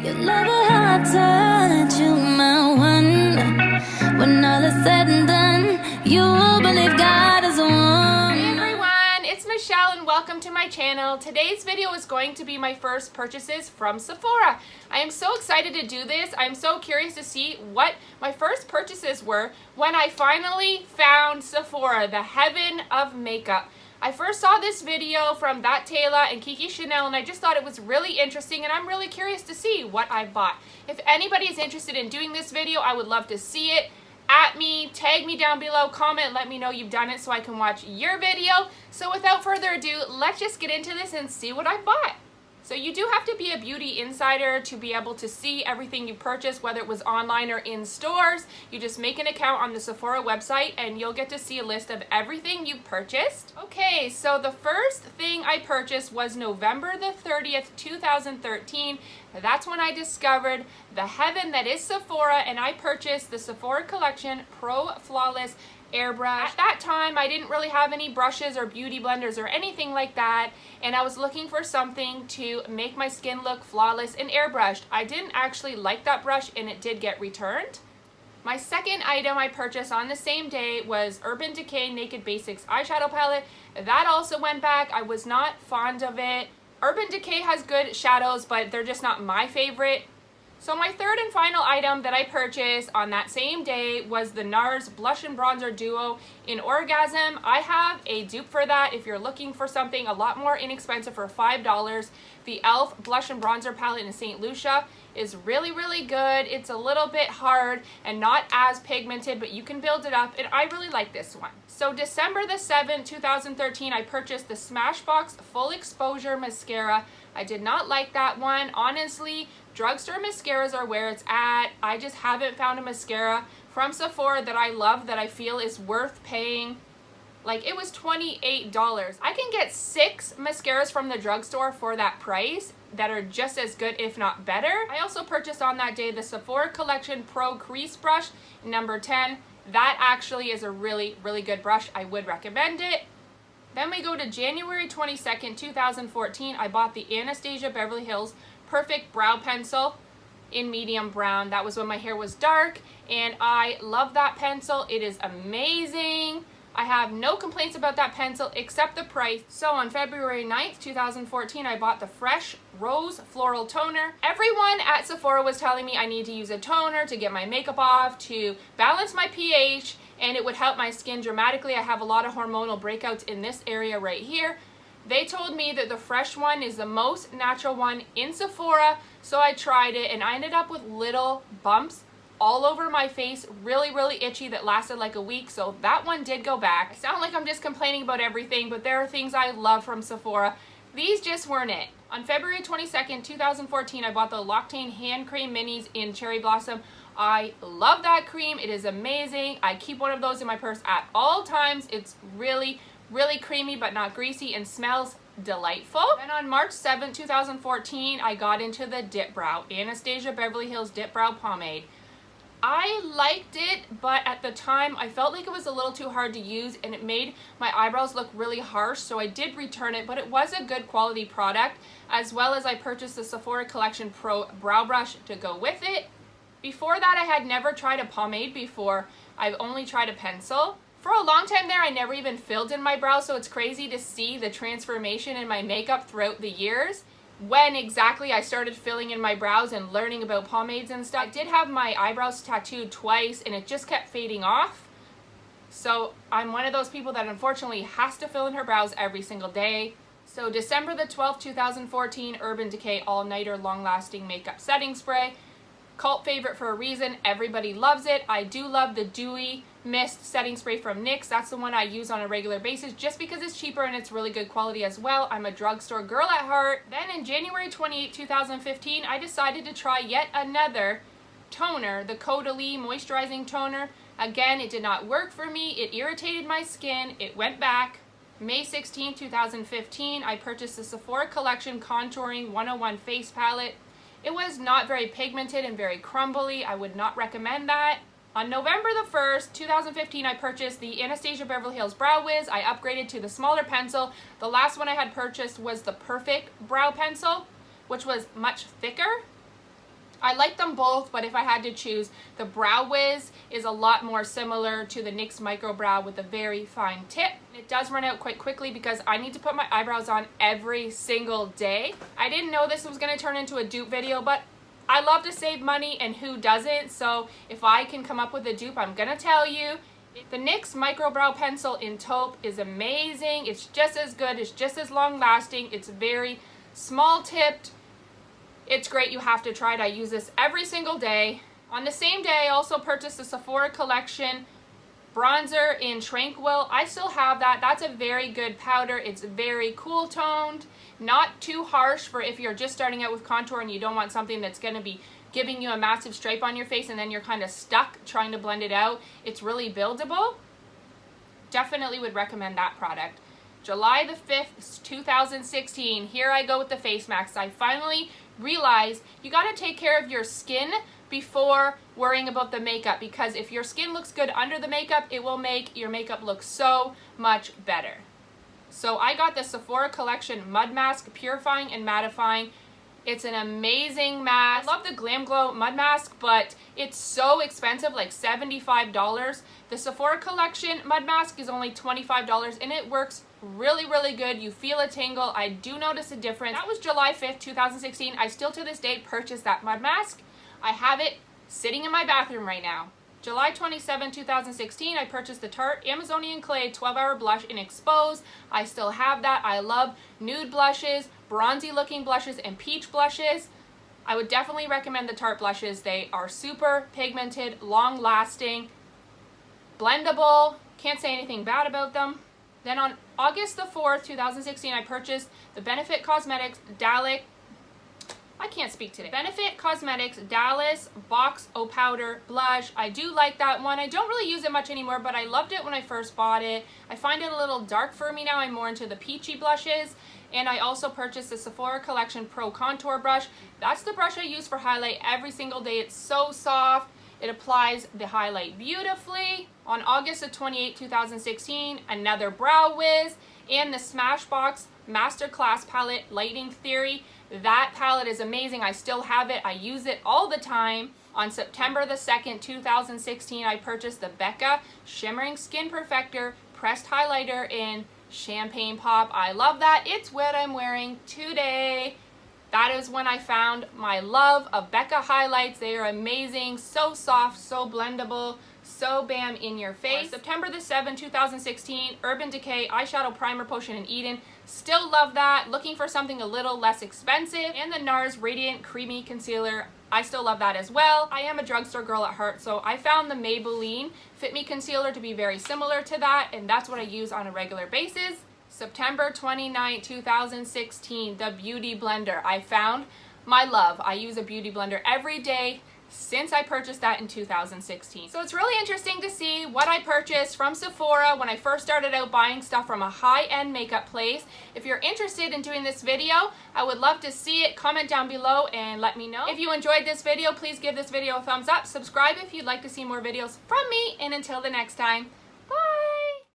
You love a hard touch, you my one. When all is said and done, you'll believe God is one. Hey everyone, it's Michelle and welcome to my channel. Today's video is going to be my first purchases from Sephora. I am so excited to do this. I'm so curious to see what my first purchases were when I finally found Sephora, the heaven of makeup. I first saw this video from That Taylor and Kiki Chanel and I just thought it was really interesting and I'm really curious to see what I bought. If anybody is interested in doing this video, I would love to see it. At me, tag me down below, comment, let me know you've done it so I can watch your video. So without further ado, let's just get into this and see what I bought. So you do have to be a beauty insider to be able to see everything you purchase, whether it was online or in stores. You just make an account on the Sephora website and you'll get to see a list of everything you purchased. Okay, so the first thing I purchased was November the 30th, 2013. That's when I discovered the heaven that is Sephora and I purchased the Sephora Collection Pro Flawless Airbrush. At that time, I didn't really have any brushes or beauty blenders or anything like that, and I was looking for something to make my skin look flawless and airbrushed. I didn't actually like that brush and it did get returned. My second item I purchased on the same day was Urban Decay Naked Basics eyeshadow palette. That also went back. I was not fond of it. Urban Decay has good shadows, but they're just not my favorite. So my third and final item that I purchased on that same day was the NARS Blush and Bronzer Duo in Orgasm. I have a dupe for that if you're looking for something a lot more inexpensive for $5. The e.l.f. Blush and Bronzer palette in St. Lucia is really, really good. It's a little bit hard and not as pigmented, but you can build it up, and I really like this one. So December the 7th, 2013, I purchased the Smashbox Full Exposure Mascara. I did not like that one. Honestly, drugstore mascaras are where it's at. I just haven't found a mascara from Sephora that I love, that I feel is worth paying. Like, it was $28. I can get 6 mascaras from the drugstore for that price that are just as good, if not better. I also purchased on that day the Sephora Collection Pro Crease Brush number 10. That actually is a really, really good brush. I would recommend it. Then we go to January 22nd, 2014. I bought the Anastasia Beverly Hills Perfect Brow Pencil in medium brown. That was when my hair was dark, and I love that pencil. It is amazing. I have no complaints about that pencil except the price. So on February 9th, 2014, I bought the Fresh Rose Floral Toner. Everyone at Sephora was telling me I need to use a toner to get my makeup off, to balance my pH, and it would help my skin dramatically. I have a lot of hormonal breakouts in this area right here. They told me that the Fresh one is the most natural one in Sephora, so I tried it and I ended up with little bumps all over my face, really, really itchy, that lasted like a week, so that one did go back. I sound like I'm just complaining about everything, but there are things I love from Sephora. These just weren't it. On February 22nd, 2014, I bought the L'Occitane Hand Cream Minis in Cherry Blossom. I love that cream. It is amazing. I keep one of those in my purse at all times. It's really, really creamy but not greasy and smells delightful. And on March 7th, 2014, I got into the Dip Brow, Anastasia Beverly Hills Dip Brow Pomade. I liked it, but at the time I felt like it was a little too hard to use and it made my eyebrows look really harsh, so I did return it, but it was a good quality product, as well as I purchased the Sephora Collection Pro Brow Brush to go with it. Before that, I had never tried a pomade before. I've only tried a pencil. For a long time there, I never even filled in my brows, so it's crazy to see the transformation in my makeup throughout the years. When exactly I started filling in my brows and learning about pomades and stuff. I did have my eyebrows tattooed twice and it just kept fading off. So I'm one of those people that unfortunately has to fill in her brows every single day. So December the 12th, 2014, Urban Decay All Nighter Long Lasting Makeup Setting Spray. Cult favorite for a reason. Everybody loves it. I do love the Dewy Mist Setting Spray from NYX. That's the one I use on a regular basis just because it's cheaper and it's really good quality as well. I'm a drugstore girl at heart. Then in January 28, 2015, I decided to try yet another toner, the Caudalie Moisturizing Toner. Again, it did not work for me. It irritated my skin. It went back. May 16, 2015, I purchased the Sephora Collection Contouring 101 Face Palette. It was not very pigmented and very crumbly. I would not recommend that. On November the 1st, 2015, I purchased the Anastasia Beverly Hills Brow Wiz. I upgraded to the smaller pencil. The last one I had purchased was the Perfect Brow Pencil, which was much thicker. I like them both, but if I had to choose, the Brow Wiz is a lot more similar to the NYX Micro Brow with a very fine tip. It does run out quite quickly because I need to put my eyebrows on every single day. I didn't know this was going to turn into a dupe video, but I love to save money, and who doesn't? So if I can come up with a dupe, I'm going to tell you. The NYX Micro Brow Pencil in taupe is amazing. It's just as good. It's just as long lasting. It's very small tipped. It's great. You have to try it. I use this every single day. On the same day, I also purchased the Sephora Collection bronzer in Tranquil. I still have that. That's a very good powder. It's very cool toned, not too harsh for if you're just starting out with contour and you don't want something that's going to be giving you a massive stripe on your face and then you're kind of stuck trying to blend it out. It's really buildable. Definitely would recommend that product. July the 5th, 2016, here I go with the face masks. I finally realized you got to take care of your skin before worrying about the makeup, because if your skin looks good under the makeup, it will make your makeup look so much better. So I got the Sephora Collection Mud Mask, purifying and mattifying. It's an amazing mask. I love the Glam Glow Mud Mask, but it's so expensive, like $75. The Sephora Collection Mud Mask is only $25, and it works really, really good. You feel a tingle. I do notice a difference. That was July 5th, 2016. I still to this day purchased that mud mask. I have it sitting in my bathroom right now. July 27, 2016, I purchased the Tarte Amazonian Clay 12-Hour Blush in Expose. I still have that. I love nude blushes, bronzy looking blushes, and peach blushes. I would definitely recommend the Tarte blushes. They are super pigmented, long lasting, blendable. Can't say anything bad about them. Then on August the 4th, 2016, I purchased the Benefit Cosmetics Benefit Cosmetics Dallas Box O Powder Blush. I do like that one. I don't really use it much anymore, but I loved it when I first bought it. I find it a little dark for me now. I'm more into the peachy blushes. And I also purchased the Sephora Collection Pro Contour Brush. That's the brush I use for highlight every single day. It's so soft. It applies the highlight beautifully. On August the 28th, 2016, another Brow Wiz and the Smashbox Masterclass Palette Lighting Theory. That palette is amazing. I still have it. I use it all the time. On September the 2nd, 2016, I purchased the Becca Shimmering Skin Perfector Pressed Highlighter in Champagne Pop. I love that. It's what I'm wearing today. That is when I found my love of Becca highlights. They are amazing, so soft, so blendable, so bam in your face. On September the 7th, 2016, Urban Decay Eyeshadow Primer Potion in Eden. Still love that. Looking for something a little less expensive. And the NARS Radiant Creamy Concealer. I still love that as well. I am a drugstore girl at heart, so I found the Maybelline Fit Me Concealer to be very similar to that, and that's what I use on a regular basis. September 29, 2016, the Beauty Blender. I found my love. I use a Beauty Blender every day since I purchased that in 2016. So it's really interesting to see what I purchased from Sephora when I first started out buying stuff from a high-end makeup place. If you're interested in doing this video, I would love to see it. Comment down below and let me know. If you enjoyed this video, please give this video a thumbs up. Subscribe if you'd like to see more videos from me. And until the next time,